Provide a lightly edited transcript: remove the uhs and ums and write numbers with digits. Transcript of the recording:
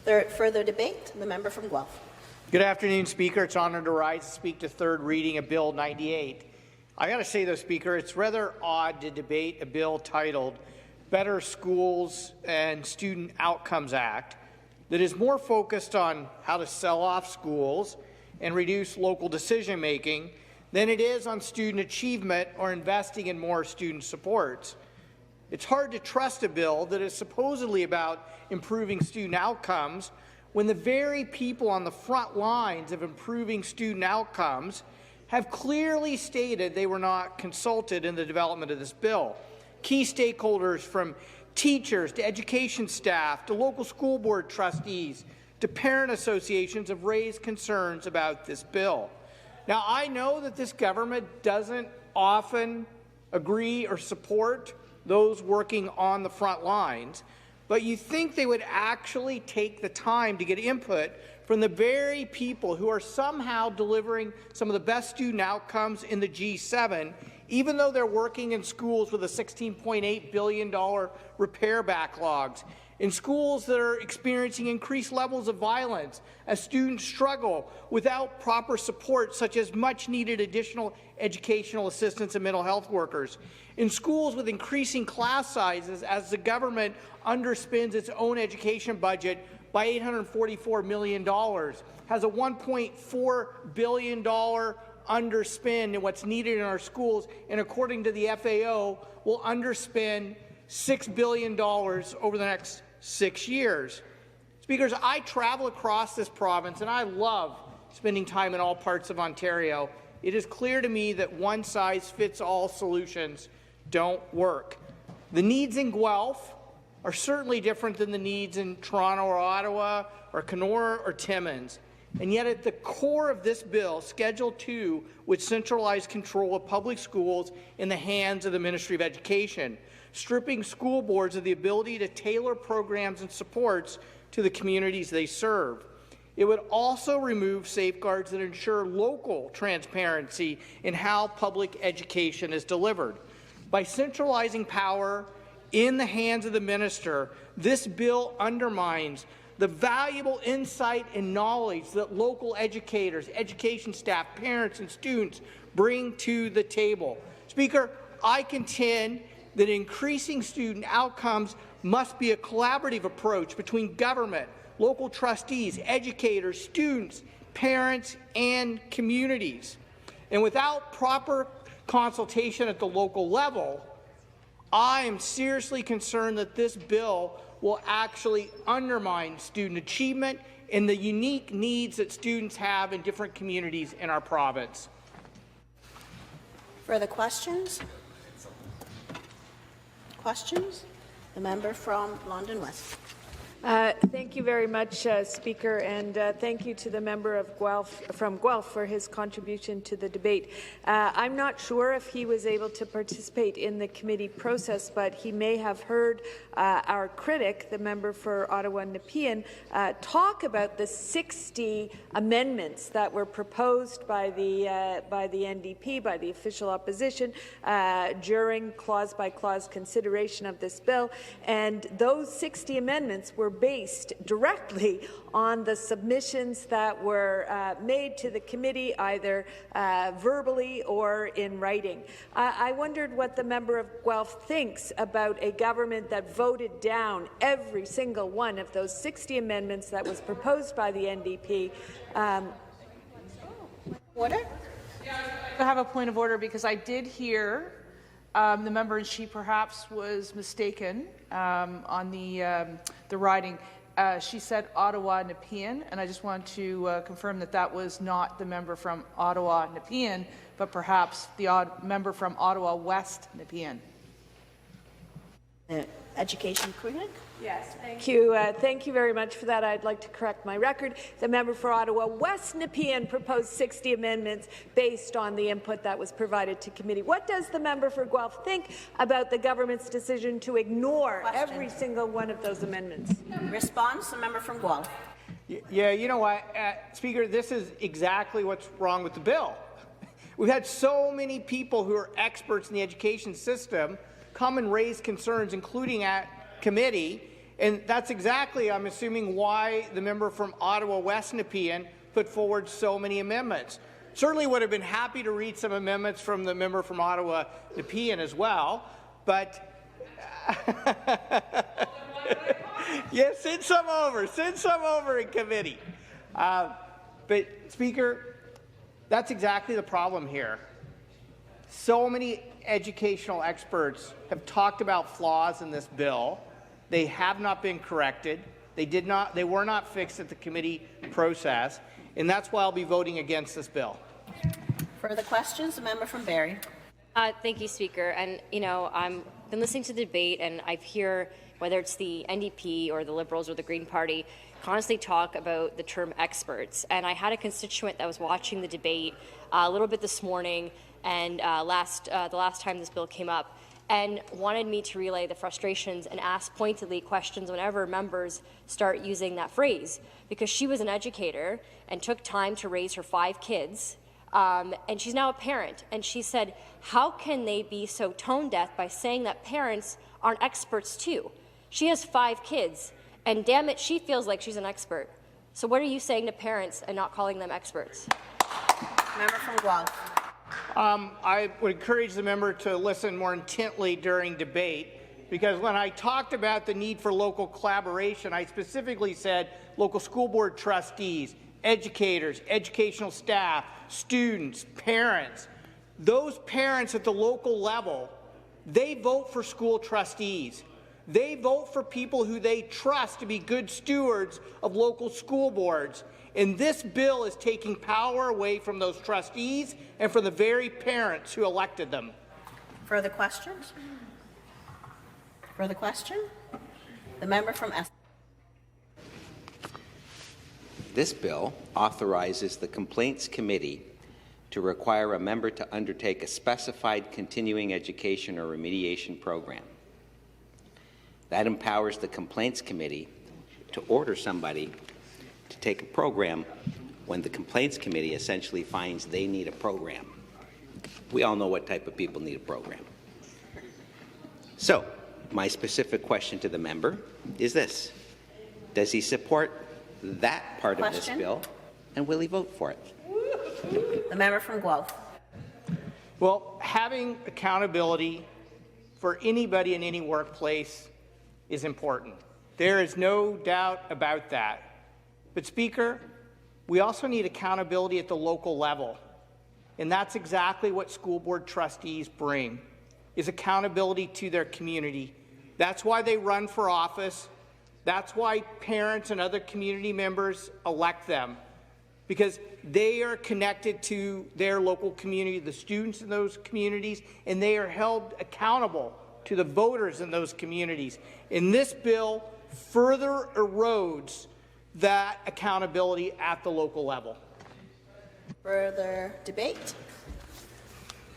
Further debate? The member from Guelph. Good afternoon, Speaker. It's an honour to rise to speak to third reading of Bill 98. I got to say, though, Speaker, it's rather odd to debate a bill titled Better Schools and Student Outcomes Act that is more focused on how to sell off schools and reduce local decision-making than it is on student achievement or investing in more student supports. It's hard to trust a bill that is supposedly about improving student outcomes when the very people on the front lines of improving student outcomes have clearly stated they were not consulted in the development of this bill. Key stakeholders from teachers to education staff to local school board trustees to parent associations have raised concerns about this bill. Now, I know that this government doesn't often agree or support those working on the front lines, but you think they would actually take the time to get input from the very people who are somehow delivering some of the best student outcomes in the G7, even though they're working in schools with a $16.8 billion repair backlogs, in schools that are experiencing increased levels of violence as students struggle without proper support, such as much-needed additional educational assistance and mental health workers, in schools with increasing class sizes as the government underspends its own education budget by $844 million, has a $1.4 billion underspend in what's needed in our schools, and according to the FAO, will underspend $6 billion over the next 6 years. Speakers, I travel across this province and I love spending time in all parts of Ontario. It is clear to me that one-size-fits-all solutions don't work. The needs in Guelph are certainly different than the needs in Toronto or Ottawa or Kenora or Timmins. And yet at the core of this bill, Schedule 2 would centralize control of public schools in the hands of the Ministry of Education, stripping school boards of the ability to tailor programs and supports to the communities they serve. It would also remove safeguards that ensure local transparency in how public education is delivered. By centralizing power in the hands of the minister, this bill undermines the valuable insight and knowledge that local educators, education staff, parents and students bring to the table. Speaker, I contend that increasing student outcomes must be a collaborative approach between government, local trustees, educators, students, parents, and communities. And without proper consultation at the local level, I am seriously concerned that this bill will actually undermine student achievement and the unique needs that students have in different communities in our province. Further questions? Questions? The member from London West. Thank you very much, Speaker, and thank you to the member of from Guelph for his contribution to the debate. I'm not sure if he was able to participate in the committee process, but he may have heard our critic, the member for Ottawa-Nepean, talk about the 60 amendments that were proposed by the NDP, by the official opposition, during clause-by-clause consideration of this bill, and those 60 amendments were based directly on the submissions that were made to the committee, either verbally or in writing. I wondered what the member of Guelph thinks about a government that voted down every single one of those 60 amendments that was proposed by the NDP. Order? I have a point of order because I did hear the member, and she perhaps was mistaken on the riding. She said Ottawa-Nepean, and I just want to confirm that that was not the member from Ottawa-Nepean, but perhaps the member from Ottawa-West-Nepean. Education critic? Yes, thank you. Thank you very much for that. I'd like to correct my record. The member for Ottawa-West-Nepean proposed 60 amendments based on the input that was provided to committee. What does the member for Guelph think about the government's decision to ignore every single one of those amendments? Response, the member from Guelph. Yeah, you know what, Speaker, this is exactly what's wrong with the bill. We've had so many people who are experts in the education system come and raise concerns, including at committee, And that's exactly, I'm assuming, why the member from Ottawa West Nepean put forward so many amendments. Certainly would have been happy to read some amendments from the member from Ottawa Nepean as well, but yeah, send some over in committee. But Speaker, that's exactly the problem here. So many educational experts have talked about flaws in this bill. They have not been corrected. They were not fixed at the committee process, and that's why I'll be voting against this bill. Further questions? The member from Barrie. Thank you, Speaker. And, you know, I've been listening to the debate, and I hear, whether it's the NDP or the Liberals or the Green Party, constantly talk about the term experts. And I had a constituent that was watching the debate a little bit this morning and the last time this bill came up, and wanted me to relay the frustrations and ask pointedly questions whenever members start using that phrase, because she was an educator and took time to raise her 5 kids. And she's now a parent, and she said, how can they be so tone deaf by saying that parents aren't experts too? She has 5 kids, and damn it, she feels like she's an expert. So what are you saying to parents and not calling them experts? Member from Guelph. I would encourage the member to listen more intently during debate, because when I talked about the need for local collaboration, I specifically said local school board trustees, educators, educational staff, students, parents. Those parents at the local level, they vote for school trustees. They vote for people who they trust to be good stewards of local school boards. And this bill is taking power away from those trustees and from the very parents who elected them. Further questions? Further question? The member from Essex. This bill authorizes the Complaints Committee to require a member to undertake a specified continuing education or remediation program. That empowers the Complaints Committee to order somebody to take a program when the Complaints Committee essentially finds they need a program. We all know what type of people need a program. So, my specific question to the member is this: does he support that part of this bill, and will he vote for it? The member from Guelph. Well, having accountability for anybody in any workplace is important. There is no doubt about that. But Speaker, we also need accountability at the local level. And that's exactly what school board trustees bring, is accountability to their community. That's why they run for office. That's why parents and other community members elect them, because they are connected to their local community, the students in those communities, and they are held accountable to the voters in those communities. And this bill further erodes that accountability at the local level. Further debate?